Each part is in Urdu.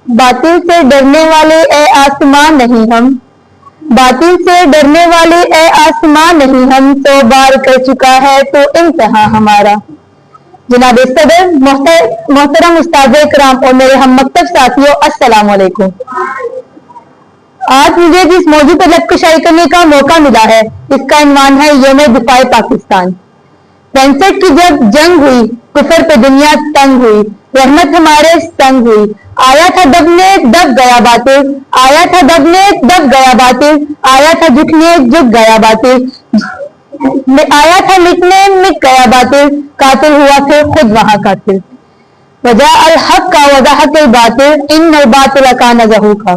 باطل سے ڈرنے والے اے آسمان نہیں ہم، باطل سے ڈرنے والے اے آسمان نہیں ہم، 100 بار کر چکا ہے تو امتحان ہمارا۔ جناب صدر، محترم استاد کرام اور میرے ہم مکتب ساتھیوں، السلام علیکم۔ آج مجھے جس موضوع پر لب کشائی کرنے کا موقع ملا ہے اس کا عنوان ہے یوم دفاع پاکستان۔ 65 کی جب جنگ ہوئی، کفر پہ دنیا تنگ ہوئی، رحمت ہمارے سنگ ہوئی، آیا تھا دبنے دب گیا باطل، آیا تھا دبنے دب گیا باطل، آیا تھا جھکنے جھک گیا باطل، آیا تھا مٹنے مٹ گیا باطل، قاتل ہوا پھر خود وہاں قاتل۔ وجاء الحق کا وضاحت الباطل ان الباطل کان زہوقا۔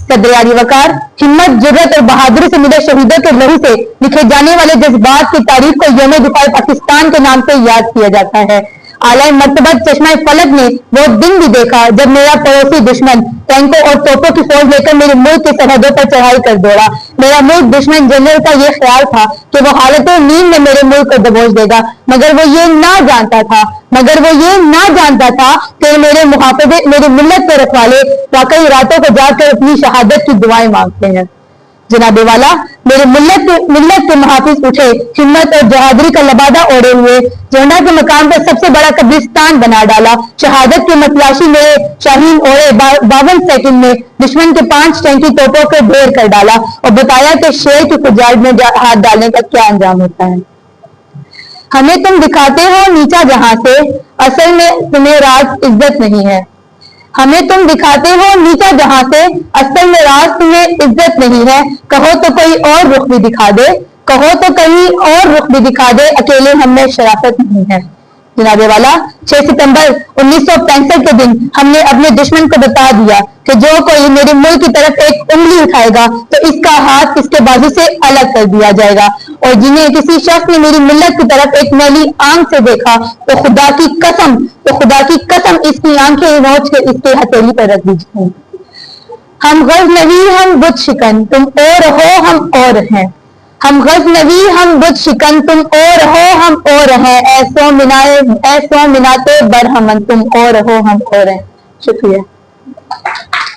صدر عالی وقار، ہمت، جرت اور بہادری سے ملے شہیدوں کے لہو سے لکھے جانے والے جذبات کی تاریخ کو یوم دفاع پاکستان کے نام سے یاد کیا جاتا ہے۔ اعلیٰ مرتبہ چشمہ فلک نے وہ دن بھی دیکھا جب میرا پڑوسی دشمن ٹینکوں اور توپوں کی فوج لے کر میرے ملک کی سرحدوں پر چڑھائی کر دوڑا۔ میرا ملک دشمن جنرل کا یہ خیال تھا کہ وہ حالت نیند میں میرے ملک کو دبوچ دے گا، مگر وہ یہ نہ جانتا تھا کہ میرے محافظے میری ملت کے رکھوالے واقعی راتوں کو جا کر اپنی شہادت کی دعائیں مانگتے ہیں۔ جناب والا، میرے ملت کے محافظ اٹھے، ہمت اور جہادری کا لبادہ اوڑے ہوئے، جھنڈا کے مقام پر سب سے بڑا قبرستان بنا ڈالا، شہادت کے متلاشی میں شاہین اوڑے 52 سیکنڈ میں دشمن کے 5 ٹینکی توپوں کو ڈھیر کر ڈالا اور بتایا کہ شیر کی فجاعت میں ہاتھ ڈالنے کا کیا انجام ہوتا ہے۔ ہمیں تم دکھاتے ہو نیچا جہاں سے، اصل میں تمہیں راز عزت نہیں ہے۔ ہمیں تم دکھاتے ہو نیچا جہاں سے، اصل میں راز تمہیں عزت نہیں ہے۔ کہو تو کوئی اور رخ بھی دکھا دے، کہو تو کہیں اور رخ بھی دکھا دے، اکیلے ہم میں شرافت نہیں ہے۔ جناب والا، 6 ستمبر 1965 کے دن ہم نے اپنے دشمن کو بتا دیا کہ جو کوئی میرے ملک کی طرف ایک انگلی اٹھائے گا تو اس کا ہاتھ اس کے بازو سے الگ کر دیا جائے گا، اور جنہیں کسی شخص نے میری ملت کی طرف ایک میلی آنکھ سے دیکھا تو خدا کی قسم اس کی آنکھیں نوچ کے اس کے ہتھیلی پر رکھ دیجیے۔ ہم غزنوی ہم بت شکن، تم اور ہو ہم اور ہیں۔ ہم غزنوی ہم بت شکن، تم اور ہو ہم اور ہیں، ایسو مناتے برہمن، تم اور ہو ہم اور ہیں۔ شکریہ۔